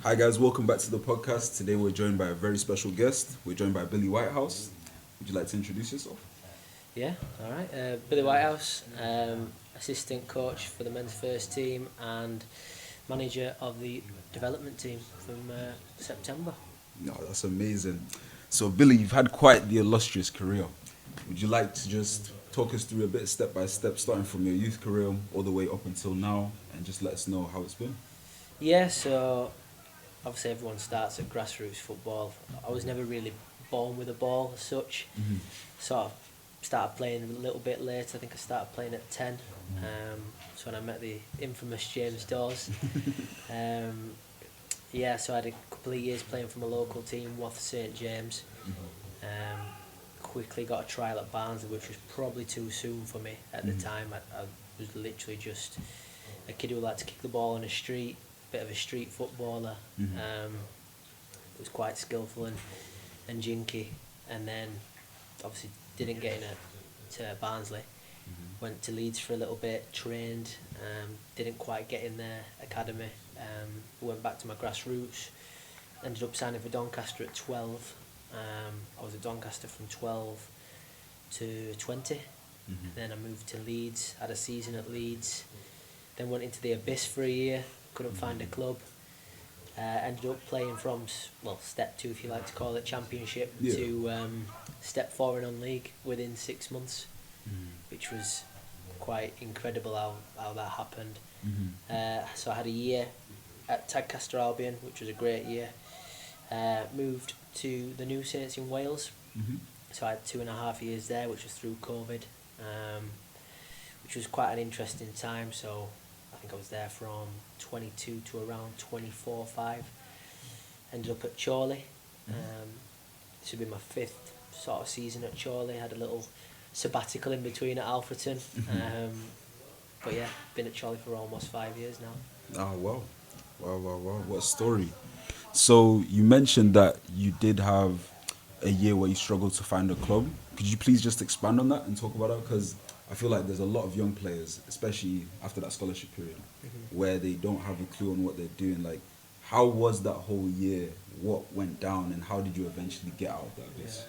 Hi guys, welcome back to the podcast. Today we're joined by a very special guest. We're joined by Billy Whitehouse. Would you like to introduce yourself? Yeah, all right. Billy Whitehouse, assistant coach for the men's first team and manager of the development team from September. No, that's amazing. So Billy, you've had quite the illustrious career. Would you like to just talk us through a bit step by step, starting from your youth career all the way up until now, and just let us know how it's been? Yeah, so obviously everyone starts at grassroots football. I was never really born with a ball as such. Sort of started playing a little bit later. I think I started playing at 10. So when I met the infamous James Dawes. Um, yeah, so I had a couple of years playing from a local team, Wath St James. Um, Quickly got a trial at Barnsley, which was probably too soon for me at the time. I was literally just a kid who liked to kick the ball in the street, bit of a street footballer. Was quite skillful and jinky, and then obviously didn't get in to Barnsley. Went to Leeds for a little bit, trained, didn't quite get in their academy. Went back to my grassroots, ended up signing for Doncaster at 12. I was at Doncaster from 12 to 20. Then I moved to Leeds, had a season at Leeds, then went into the Abyss for a year, couldn't find a club. Ended up playing from, step 2 if you like to call it, championship, Yeah. to step 4 in non-league within 6 months, which was quite incredible how that happened. So I had a year at Tadcaster Albion, which was a great year. Moved to the New Saints in Wales, so I had 2.5 years there, which was through COVID, which was quite an interesting time. So I think I was there from 22 to around 24, 5. Ended up at Chorley. This would be my 5th sort of season at Chorley. Had a little sabbatical in between at Alfreton. But yeah, been at Chorley for almost 5 years now. Oh wow, wow! What a story. So you mentioned that you did have a year where you struggled to find a club. Could you please just expand on that and talk about that? Because I feel like there's a lot of young players, especially after that scholarship period, where they don't have a clue on what they're doing. Like, how was that whole year? What went down, and how did you eventually get out of that abyss?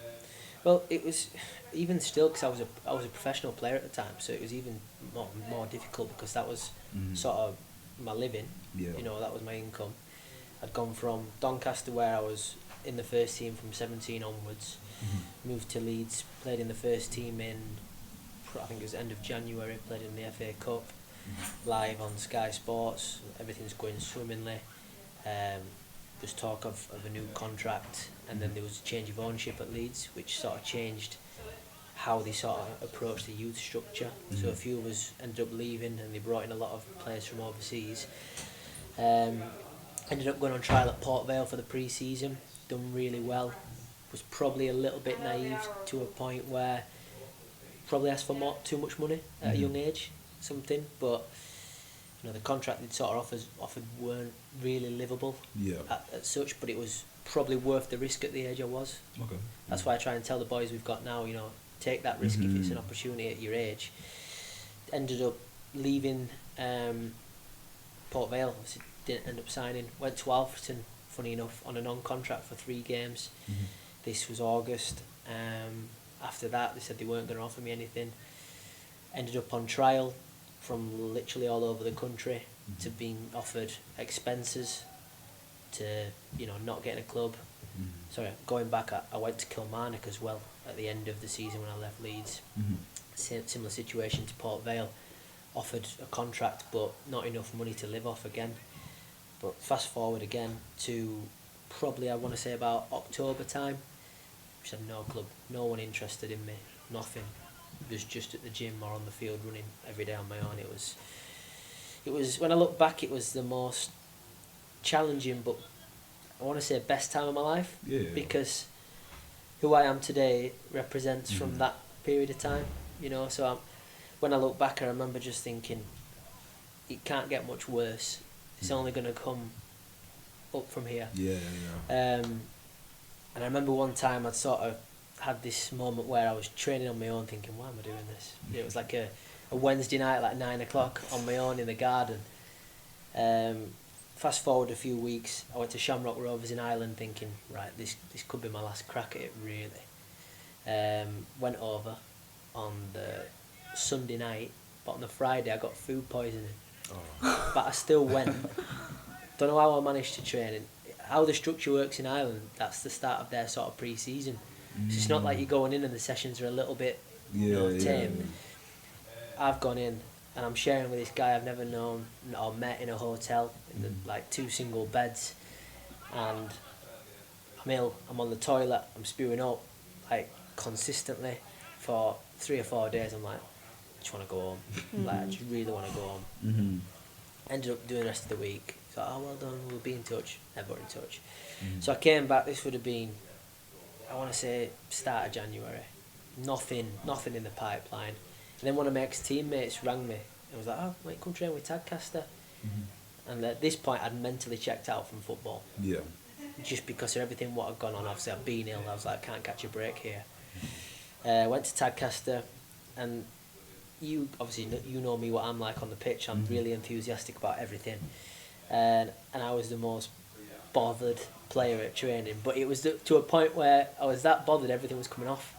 Well, it was even still because I was a professional player at the time, so it was even more difficult because that was sort of my living. Yeah. That was my income. I'd gone from Doncaster, where I was in the first team from 17 onwards, moved to Leeds, played in the first team in, I think it was end of January, played in the FA Cup, live on Sky Sports, everything's going swimmingly. There's talk of a new contract, and then there was a change of ownership at Leeds, which sort of changed how they sort of approach the youth structure. So a few of us ended up leaving, and they brought in a lot of players from overseas. Ended up going on trial at Port Vale for the pre-season, done really well. Was probably a little bit naive to a point where probably asked for too much money at a young age, something. But the contract they'd sort of offered weren't really livable Yeah. at such. But it was probably worth the risk at the age I was. Okay. That's why I try and tell the boys we've got now, take that risk if it's an opportunity at your age. Ended up leaving Port Vale. Obviously didn't end up signing. Went to Alfreton, funny enough, on a non-contract for 3 games. This was August. After that, they said they weren't going to offer me anything. Ended up on trial from literally all over the country to being offered expenses to, not getting a club. Sorry, going back, I went to Kilmarnock as well at the end of the season when I left Leeds. Similar situation to Port Vale. Offered a contract, but not enough money to live off again. But fast forward again to probably, I want to say, about October time. Just had no club, no one interested in me, nothing. Was just at the gym or on the field running every day on my own. It was when I look back, it was the most challenging, but I want to say best time of my life. Yeah. Because who I am today represents from that period of time. So when I look back, I remember just thinking, it can't get much worse. It's only going to come up from here. Yeah. And I remember one time I'd sort of had this moment where I was training on my own, thinking, why am I doing this? It was like a Wednesday night, like 9 o'clock, on my own in the garden. fast forward a few weeks, I went to Shamrock Rovers in Ireland thinking, right, this could be my last crack at it, really. Went over on the Sunday night, but on the Friday I got food poisoning. Oh. But I still went. Don't know how I managed to train. And how the structure works in Ireland, that's the start of their sort of pre-season. So it's not like you're going in and the sessions are a little bit tame. I've gone in and I'm sharing with this guy I've never known or met in a hotel in the, like 2 single beds, and I'm ill. I'm on the toilet. I'm spewing up like consistently for 3 or 4 days. I'm like, I just want to go home. Like, I just really want to go home. Mm-hmm. Ended up doing the rest of the week. So, oh, well done, we'll be in touch. Never in touch. So I came back, this would have been, I want to say, start of January. Nothing in the pipeline. And then one of my ex-teammates rang me and was like, oh, mate, come train with Tadcaster. And at this point, I'd mentally checked out from football. Yeah. Just because of everything what had gone on. Obviously, I've been ill. I was like, I can't catch a break here. Went to Tadcaster, and you obviously you know me, what I'm like on the pitch. I'm really enthusiastic about everything, and I was the most bothered player at training. But it was to a point where I was that bothered, everything was coming off.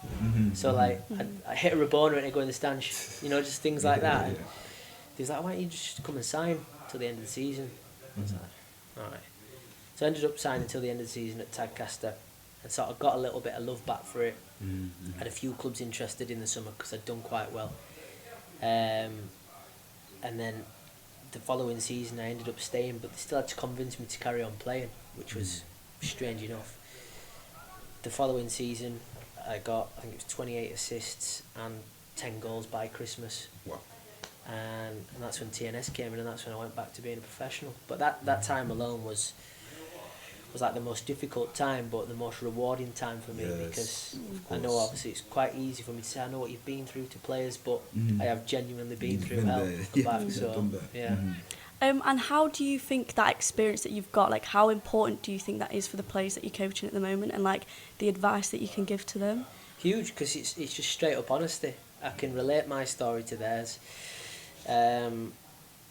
So like I hit a Rabona and I go in the stand, you know, just things like that. And he was like, why don't you just come and sign till the end of the season? I was like, all right. So I ended up signing till the end of the season at Tadcaster, and sort of got a little bit of love back for it. Had a few clubs interested in the summer because I'd done quite well. And then the following season I ended up staying, but they still had to convince me to carry on playing, which was strange enough. The following season I got, I think it was 28 assists and 10 goals by Christmas. Wow. And that's when TNS came in, and that's when I went back to being a professional. But that time alone was like the most difficult time, but the most rewarding time for me, because I know obviously it's quite easy for me to say I know what you've been through to players, but I have genuinely been through hell and back. So yeah. And how do you think that experience that you've got, like how important do you think that is for the players that you're coaching at the moment, and like the advice that you can give to them? Huge, because it's just straight up honesty. I can relate my story to theirs. And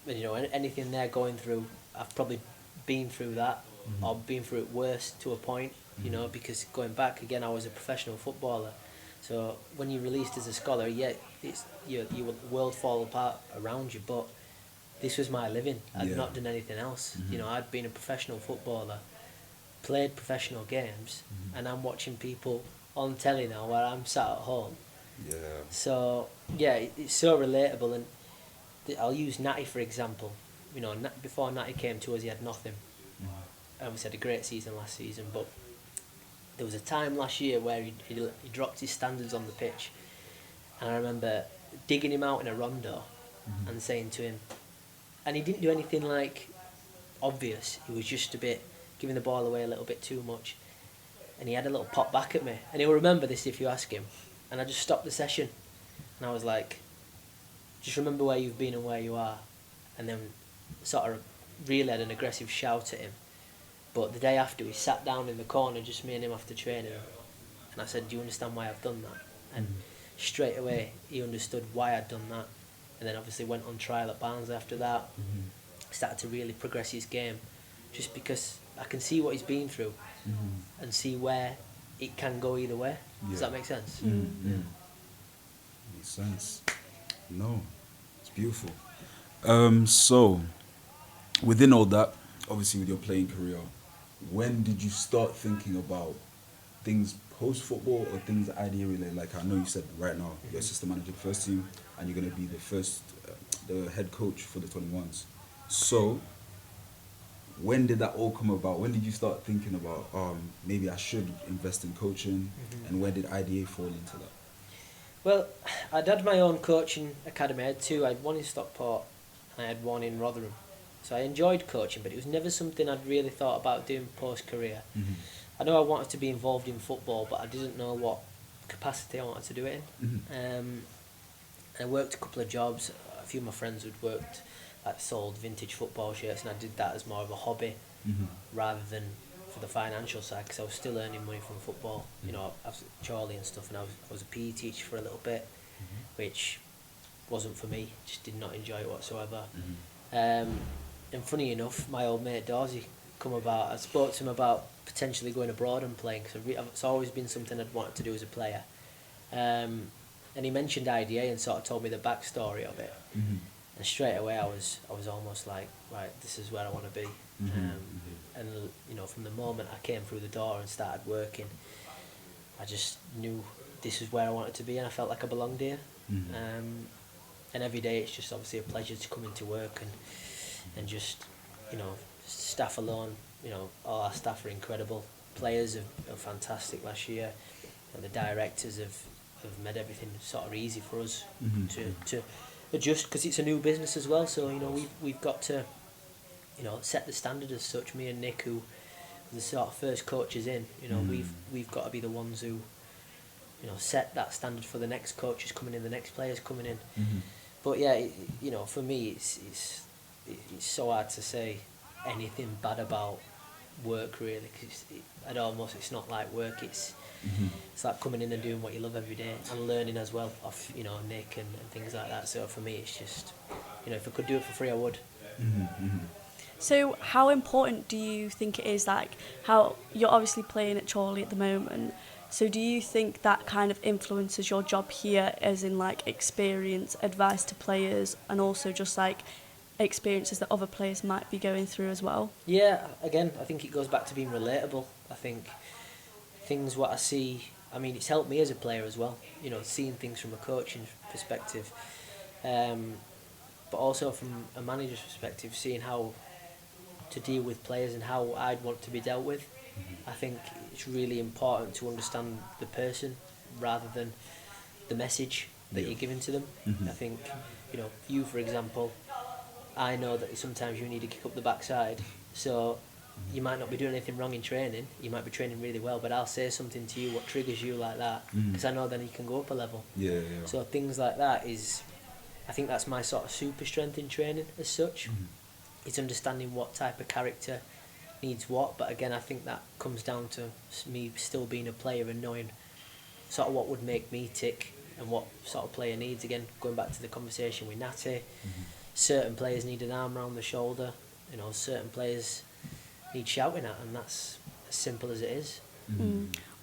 you know, anything they're going through, I've probably been through that, or been through it worse to a point, you know, because going back again, I was a professional footballer. So when you're released as a scholar, yeah, it's your world fall apart around you, but this was my living. I'd not done anything else. You know, I'd been a professional footballer, played professional games, and I'm watching people on telly now where I'm sat at home. Yeah. So yeah, it's so relatable. And I'll use Natty for example. You know, before Natty came to us, he had nothing. Obviously had a great season last season, but there was a time last year where he dropped his standards on the pitch, and I remember digging him out in a rondo and saying to him, and he didn't do anything like obvious, he was just a bit giving the ball away a little bit too much, and he had a little pop back at me, and he'll remember this if you ask him, and I just stopped the session and I was like, just remember where you've been and where you are, and then sort of really had an aggressive shout at him. But the day after, we sat down in the corner, just me and him after training, and I said, do you understand why I've done that? And straight away he understood why I'd done that, and then obviously went on trial at Barnsley after that. Started to really progress his game, just because I can see what he's been through and see where it can go either way. Does that make sense? Makes sense. No, it's beautiful. So within all that, obviously with your playing career, when did you start thinking about things post-football or things idea related? Like I know you said right now you're assistant manager of the first team and you're going to be the head coach for the 21s. So when did that all come about? When did you start thinking about maybe I should invest in coaching, and where did IDA fall into that? Well, I'd had my own coaching academy. I had two. I had one in Stockport and I had one in Rotherham. So I enjoyed coaching, but it was never something I'd really thought about doing post-career. I know I wanted to be involved in football, but I didn't know what capacity I wanted to do it in. I worked a couple of jobs. A few of my friends had worked, like sold vintage football shirts, and I did that as more of a hobby rather than for the financial side, because I was still earning money from football. You know, I was at Chorley and stuff, and I was a PE teacher for a little bit, which wasn't for me. Just did not enjoy it whatsoever. and funny enough, my old mate Dorsey come about. I spoke to him about potentially going abroad and playing, because it's always been something I'd wanted to do as a player. And he mentioned IDA and sort of told me the backstory of it. Mm-hmm. And straight away I was almost like, right, this is where I want to be. And you know, from the moment I came through the door and started working, I just knew this is where I wanted to be, and I felt like I belonged here. And every day it's just obviously a pleasure to come into work and just, you know, staff alone, you know, all our staff are incredible. Players are fantastic last year, and the directors have made everything sort of easy for us to adjust, because it's a new business as well. So, you know, we've got to, you know, set the standard as such. Me and Nick, who are the sort of first coaches in, you know, we've got to be the ones who, you know, set that standard for the next coaches coming in, the next players coming in. But yeah, you know, for me, it's so hard to say anything bad about work, really, because it's not like work. It's like coming in and doing what you love every day and learning as well off, you know, Nick and things like that. So for me, it's just, you know, if I could do it for free, I would. So how important do you think it is, like, how you're obviously playing at Chorley at the moment, so do you think that kind of influences your job here, as in like experience, advice to players, and also just like experiences that other players might be going through as well? Yeah, again, I think it goes back to being relatable. I think things what I see, I mean, it's helped me as a player as well, you know, seeing things from a coaching perspective, but also from a manager's perspective, seeing how to deal with players and how I'd want to be dealt with. I think it's really important to understand the person rather than the message that you're giving to them. I think, you know, you, for example, I know that sometimes you need to kick up the backside, so you might not be doing anything wrong in training, you might be training really well, but I'll say something to you what triggers you like that, because I know then you can go up a level. So things like that is, I think that's my sort of super strength in training as such. It's understanding what type of character needs what, but again, I think that comes down to me still being a player and knowing sort of what would make me tick and what sort of player needs. Again, going back to the conversation with Natty, certain players need an arm around the shoulder, you know, certain players need shouting at, and that's as simple as it is.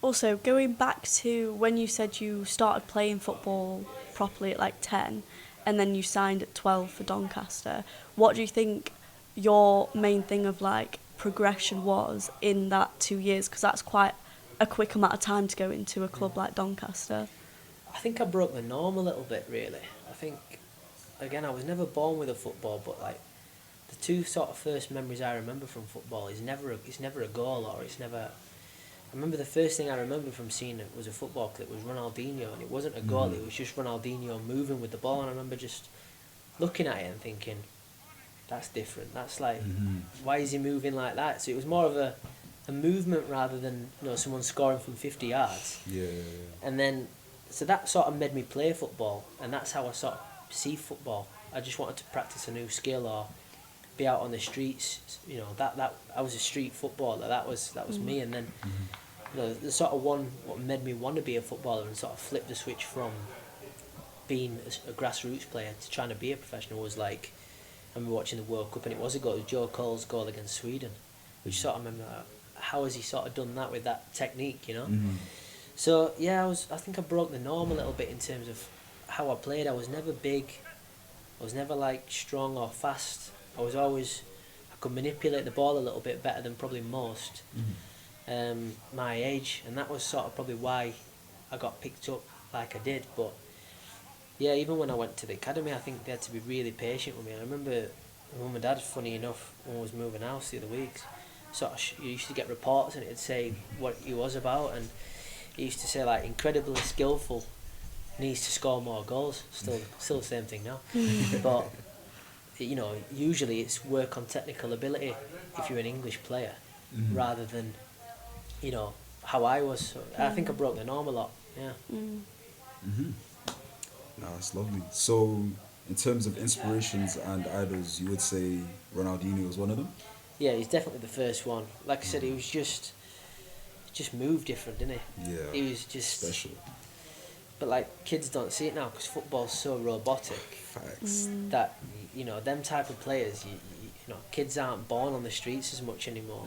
Also, going back to when you said you started playing football properly at like 10 and then you signed at 12 for Doncaster, what do you think your main thing of like progression was in that 2 years, because that's quite a quick amount of time to go into a club like Doncaster? I think I broke the norm a little bit, really. I think, again, I was never born with a football, but like the two sort of first memories I remember from football is never a goal, or it's never. I remember the first thing I remember from seeing it was a football clip, was Ronaldinho, and it wasn't a goal, it was just Ronaldinho moving with the ball, and I remember just looking at it and thinking, that's different. That's like, why is he moving like that? So it was more of a movement rather than, you know, someone scoring from 50 yards. And then, so that sort of made me play football, and that's how I sort of see football. I just wanted to practice a new skill or be out on the streets. You know, that I was a street footballer. That was me. And then, you know, the sort of what made me want to be a footballer and sort of flip the switch from being a grassroots player to trying to be a professional was like, I remember watching the World Cup, and it was Joe Cole's goal against Sweden, which sort of remember, how has he sort of done that with that technique, you know? So yeah, I think I broke the norm a little bit in terms of how I played. I was never big, I was never like strong or fast. I could manipulate the ball a little bit better than probably most my age, and that was sort of probably why I got picked up like I did. But yeah, even when I went to the academy, I think they had to be really patient with me. I remember my mum and dad, funny enough, when I was moving house the other week, sort of you used to get reports and it'd say what he was about, and he used to say like incredibly skillful, needs to score more goals. Still the same thing now. But you know, usually it's work on technical ability if you're an English player, rather than, you know, how I was. So I think I broke the norm a lot. Yeah. No, that's lovely. So, in terms of inspirations and idols, you would say Ronaldinho was one of them? Yeah, he's definitely the first one. Like I said, he was just moved different, didn't he? Yeah. He was just special. But like, kids don't see it now because football's so robotic. Facts. That, you know, them type of players, you kids aren't born on the streets as much anymore.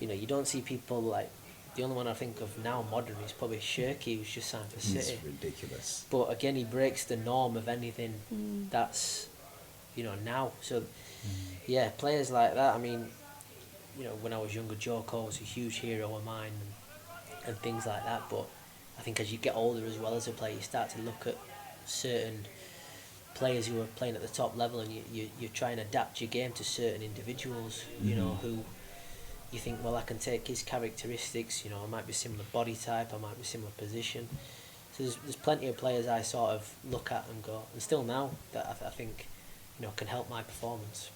You don't see people like, the only one I think of now modern is probably Shirky, who's just signed for He's City. ridiculous. But again, he breaks the norm of anything that's, now. So, yeah, players like that. I mean, when I was younger, Joe Cole was a huge hero of mine and things like that. But I think as you get older as well as a player, you start to look at certain players who are playing at the top level, and you try and adapt your game to certain individuals, who you think, well, I can take his characteristics, I might be similar body type, I might be similar position. So there's plenty of players I sort of look at and go, and still now, that I think, can help my performance.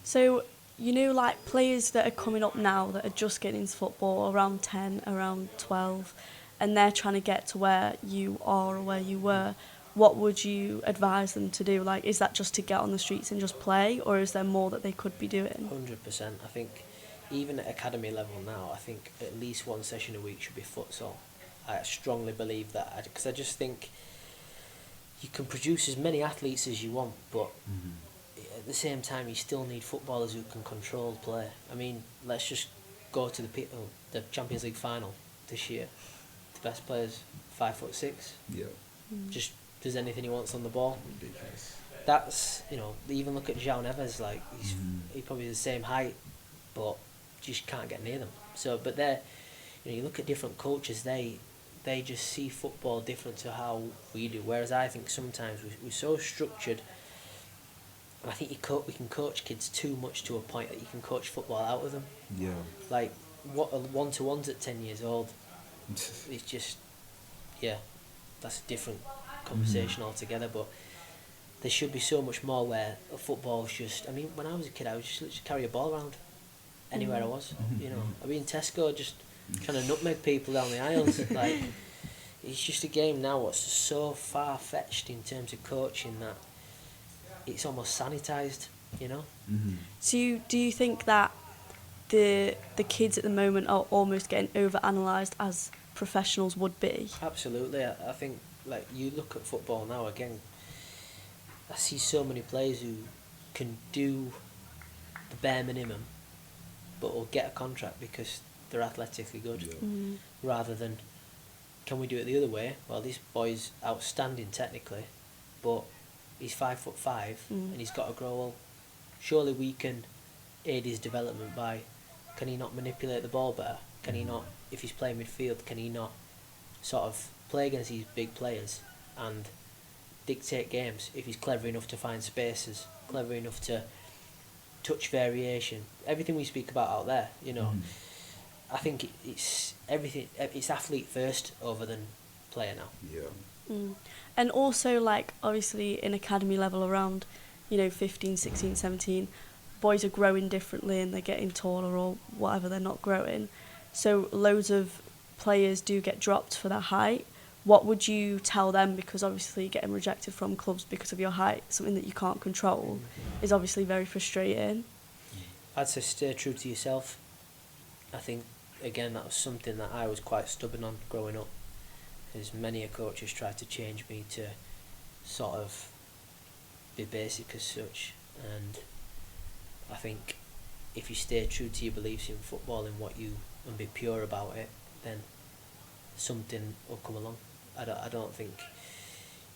So, like players that are coming up now that are just getting into football around 10, around 12, and they're trying to get to where you are or where you were, what would you advise them to do? Like, is that just to get on the streets and just play, or is there more that they could be doing? 100%. I think even at academy level now, I think at least one session a week should be futsal. I strongly believe that, because I just think you can produce as many athletes as you want, but at the same time you still need footballers who can control play. I mean, let's just go to the Champions League final this year. The best players, 5'6". Yeah. Just does anything he wants on the ball. Ridiculous. That's, even look at João Neves, like he's probably the same height, but just can't get near them. So, but they're, you look at different cultures, they just see football different to how we do. Whereas I think sometimes we're so structured, and I think we can coach kids too much to a point that you can coach football out of them. Yeah. Like what one-to-ones at 10 years old, it's just, yeah, that's a different conversation altogether. But there should be so much more where football's just, I mean, when I was a kid, I would just literally carry a ball around anywhere I was. I'd be in Tesco just trying to nutmeg people down the aisles. Like, it's just a game now what's so far-fetched in terms of coaching that it's almost sanitised, So do you think that the kids at the moment are almost getting over-analysed as professionals would be? Absolutely. I think, like, you look at football now, again, I see so many players who can do the bare minimum but will get a contract because they're athletically good, rather than, can we do it the other way? Well, this boy's outstanding technically, but he's 5'5", and he's got to grow. Well, surely we can aid his development by, can he not manipulate the ball better? Can he not, if he's playing midfield, can he not sort of play against these big players and dictate games if he's clever enough to find spaces, clever enough to touch variation, everything we speak about out there, I think it's everything, it's athlete first over than player now. Yeah. And also, like, obviously in academy level around, 15, 16, 17, boys are growing differently and they're getting taller or whatever, they're not growing. So loads of players do get dropped for their height. What would you tell them? Because obviously getting rejected from clubs because of your height, something that you can't control, is obviously very frustrating. I'd say stay true to yourself. I think, again, that was something that I was quite stubborn on growing up. As many coaches tried to change me to sort of be basic as such. And I think if you stay true to your beliefs in football and be pure about it, then something will come along. I don't think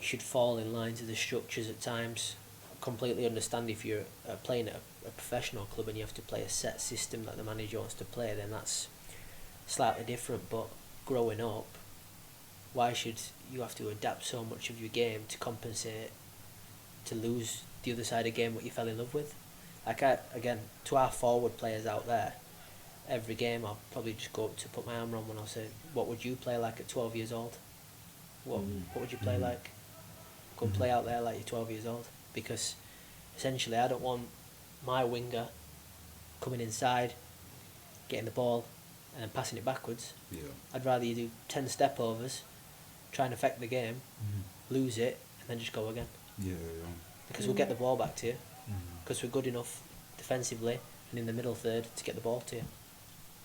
you should fall in line to the structures at times. I completely understand if you're playing at a professional club and you have to play a set system that the manager wants to play, then that's slightly different. But growing up, why should you have to adapt so much of your game to compensate to lose the other side of the game what you fell in love with? Like, again, to our forward players out there, every game I'll probably just go up to put my arm on when I'll say, what would you play like at 12 years old? What would you play like? Go and play out there like you're 12 years old. Because essentially I don't want my winger coming inside, getting the ball and then passing it backwards. Yeah. I'd rather you do 10 step overs, try and affect the game, lose it, and then just go again. Yeah. Because we'll get the ball back to you. Because we're good enough defensively and in the middle third to get the ball to you.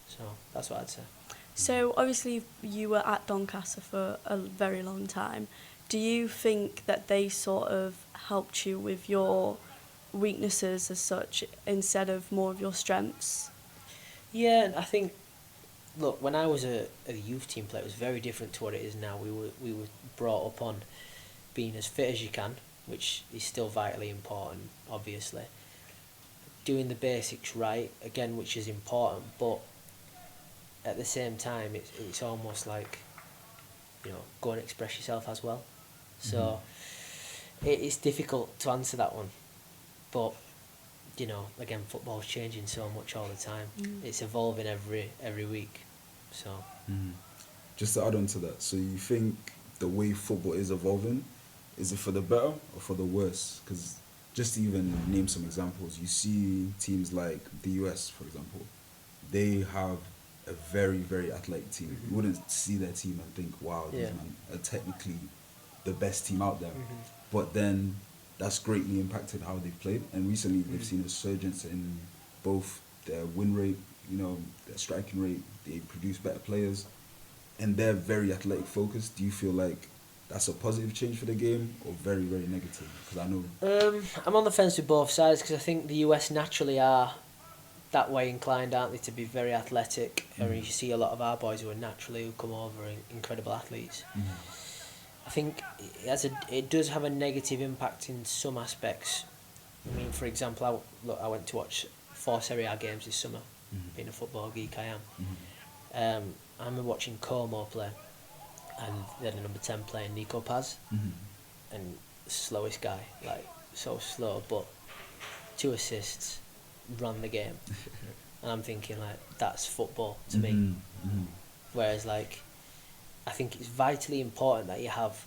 So that's what I'd say. So obviously you were at Doncaster for a very long time. Do you think that they sort of helped you with your weaknesses as such instead of more of your strengths? Yeah, and I think, look, when I was a youth team player, it was very different to what it is now. We were brought up on being as fit as you can, which is still vitally important, obviously. Doing the basics right, again, which is important, but at the same time, it's almost like, go and express yourself as well. So it's difficult to answer that one, but again, football's changing so much all the time. It's evolving every week. So Just to add on to that, so you think the way football is evolving, is it for the better or for the worse? Because just to even name some examples, you see teams like the US, for example, they have a very, very athletic team. You wouldn't see their team and think, wow, these Yeah. men are technically the best team out there. But then that's greatly impacted how they've played. And recently they've seen a surgence in both their win rate, their striking rate. They produce better players. And they're very athletic focused. Do you feel like that's a positive change for the game or very, very negative? Because I know... I'm on the fence with both sides because I think the US naturally are that way inclined, aren't they, to be very athletic. I mean, you see a lot of our boys who are naturally, who come over, and incredible athletes. I think it does have a negative impact in some aspects. I mean, for example, I went to watch 4 Serie A games this summer, being a football geek I am. I remember watching Como play, and they had a number 10 playing, Nico Paz, and slowest guy, like so slow, but 2 assists, ran the game. And I'm thinking, like, that's football to me. Whereas, like, I think it's vitally important that you have,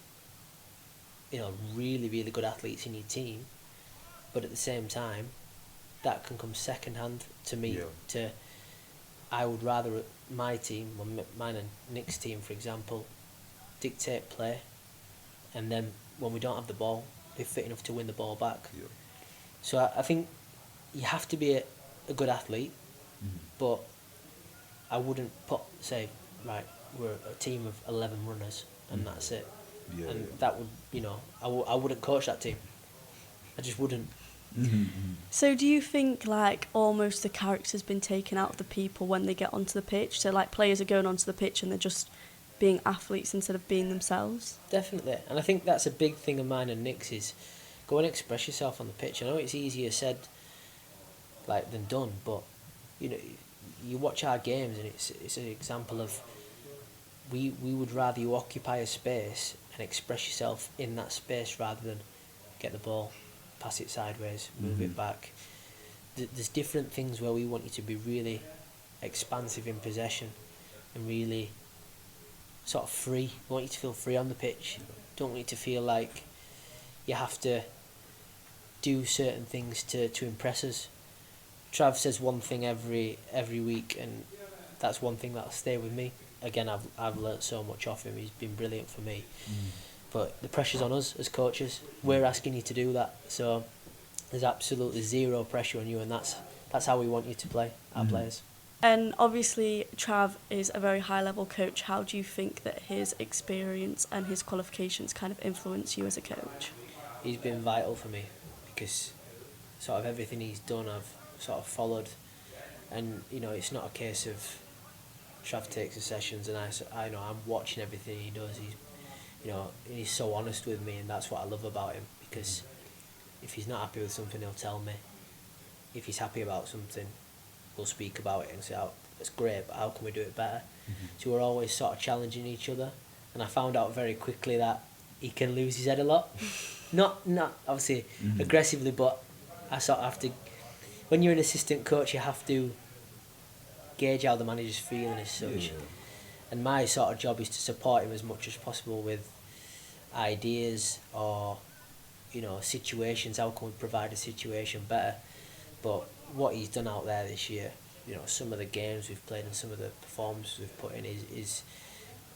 really, really good athletes in your team, but at the same time, that can come second hand to me. Yeah. I would rather my team, mine and Nick's team, for example, dictate play, and then when we don't have the ball, be fit enough to win the ball back. Yeah. So I think you have to be a good athlete, but I wouldn't say, right, we're a team of 11 runners and that's it. Yeah, And yeah. that would, I wouldn't coach that team. I just wouldn't. So do you think like almost the character's been taken out of the people when they get onto the pitch? So like players are going onto the pitch and they're just being athletes instead of being themselves? Definitely. And I think that's a big thing of mine and Nick's is go and express yourself on the pitch. I know it's easier said than done, but you watch our games and it's an example of we would rather you occupy a space and express yourself in that space rather than get the ball, pass it sideways, move it back. There's different things where we want you to be really expansive in possession and really sort of free. We want you to feel free on the pitch. Don't want you to feel like you have to do certain things to impress us. Trav says one thing every week, and that's one thing that'll stay with me. Again, I've learnt so much off him. He's been brilliant for me. But the pressure's on us as coaches. We're asking you to do that. So there's absolutely zero pressure on you, and that's how we want you to play, our players. And obviously Trav is a very high level coach. How do you think that his experience and his qualifications kind of influence you as a coach? He's been vital for me because sort of everything he's done I've sort of followed, and it's not a case of Trav takes the sessions and I know I'm watching everything he does. He's so honest with me, and that's what I love about him, because if he's not happy with something, he'll tell me. If he's happy about something, we'll speak about it and say, oh, that's great, but how can we do it better? So we're always sort of challenging each other, and I found out very quickly that he can lose his head a lot. Not obviously aggressively, but I sort of have to, when you're an assistant coach, you have to gauge how the manager's feeling as such. And my sort of job is to support him as much as possible with ideas or situations. How can we provide a situation better? But what he's done out there this year, some of the games we've played and some of the performances we've put in is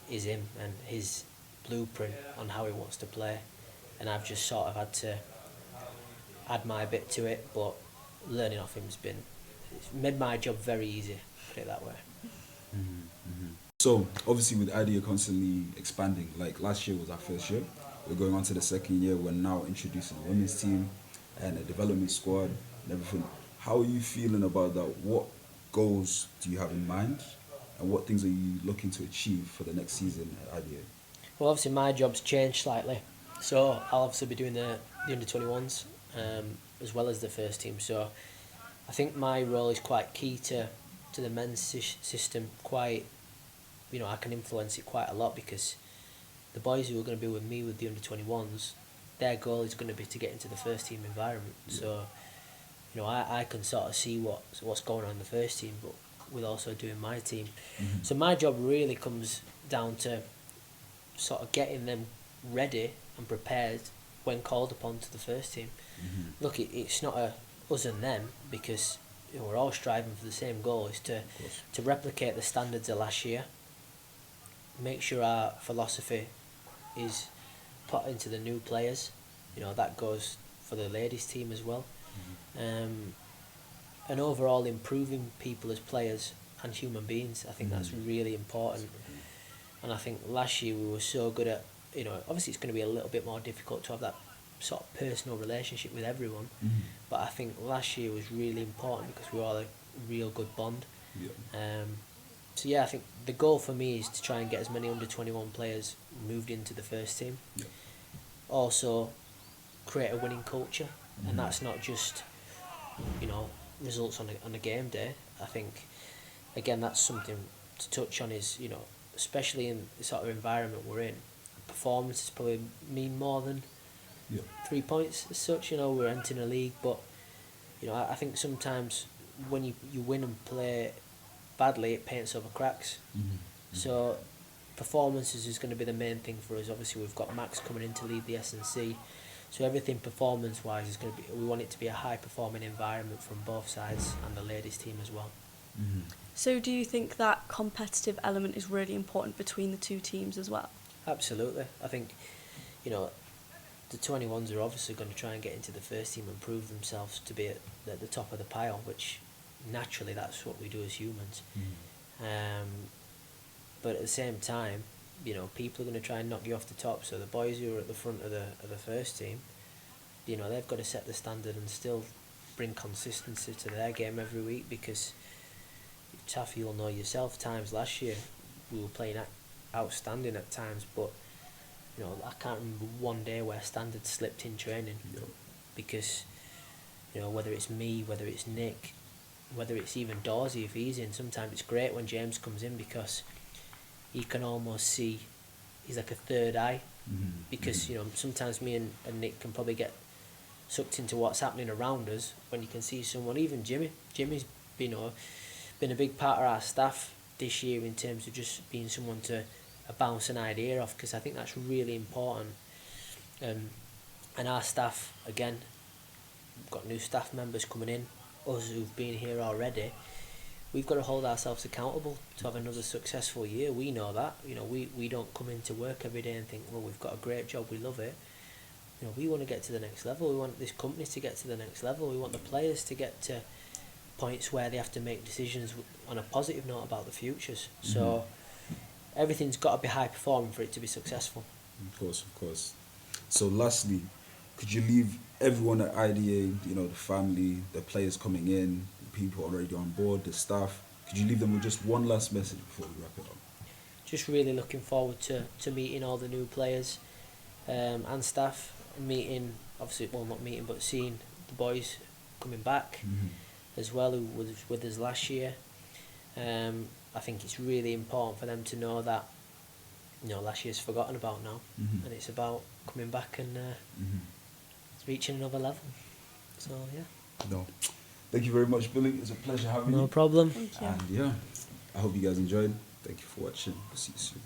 him and his blueprint on how he wants to play. And I've just sort of had to add my bit to it, but learning off him it's made my job very easy, put it that way. So, obviously with IDEA constantly expanding, like last year was our first year, we're going on to the second year, we're now introducing a women's team, and a development squad and everything. How are you feeling about that? What goals do you have in mind, and what things are you looking to achieve for the next season at IDA? Well, obviously my job's changed slightly, so I'll obviously be doing the under-21s as well as the first team. So I think my role is quite key to the men's system. Quite, I can influence it quite a lot because the boys who are going to be with me with the under-21s, their goal is going to be to get into the first team environment. Yeah. So, I can sort of see what's going on in the first team, but with also doing my team. Mm-hmm. So my job really comes down to sort of getting them ready and prepared when called upon to the first team. Mm-hmm. Look, it's not a us and them, because we're all striving for the same goal, is to replicate the standards of last year, make sure our philosophy is put into the new players. That goes for the ladies team as well. Mm-hmm. And overall improving people as players and human beings. I think that's really important. And I think last year we were so good at, obviously it's going to be a little bit more difficult to have that sort of personal relationship with everyone. Mm-hmm. But I think last year was really important because we were all a real good bond. Yeah. So yeah, I think the goal for me is to try and get as many under-21 players moved into the first team. Yeah. Also, create a winning culture, and that's not just, results on a game day. I think, again, that's something to touch on is, especially in the sort of environment we're in, performances probably mean more than 3 points as such. We're entering a league, but, I think sometimes when you win and play badly, it paints over cracks. Mm-hmm. So performances is going to be the main thing for us. Obviously, we've got Max coming in to lead the S&C. So everything performance-wise is going to be. We want it to be a high-performing environment from both sides and the ladies' team as well. Mm-hmm. So do you think that competitive element is really important between the two teams as well? Absolutely. I think, the 21s are obviously going to try and get into the first team and prove themselves to be at the top of the pile, which naturally that's what we do as humans. Mm-hmm. But at the same time, people are going to try and knock you off the top. So the boys who are at the front of the first team, they've got to set the standard and still bring consistency to their game every week, because Taff, you'll know yourself, times last year we were playing outstanding at times, but I can't remember one day where standards slipped in training. Yep. Because whether it's me, whether it's Nick, whether it's even Dorsey if he's in, sometimes it's great when James comes in because he can almost see, he's like a third eye. Mm-hmm. Because sometimes me and Nick can probably get sucked into what's happening around us when you can see someone, even Jimmy's been a big part of our staff this year in terms of just being someone to bounce an idea off, because I think that's really important. And our staff, again, we've got new staff members coming in, us who've been here already, we've got to hold ourselves accountable to have another successful year. We know that. We don't come into work every day and think, well, we've got a great job, we love it. We want to get to the next level. We want this company to get to the next level. We want the players to get to points where they have to make decisions on a positive note about the futures. Mm-hmm. So everything's got to be high performing for it to be successful. Of course. So lastly, could you leave everyone at IDA, the family, the players coming in, the people already on board, the staff, could you leave them with just one last message before we wrap it up? Just really looking forward to meeting all the new players and staff, meeting, obviously, well, not meeting, but seeing the boys coming back as well, who was with us last year. I think it's really important for them to know that last year's forgotten about now, and it's about coming back and reaching another level. So yeah. No, thank you very much, Billy. It's a pleasure having you. No problem. Thank you. And yeah, I hope you guys enjoyed. Thank you for watching. We'll see you soon.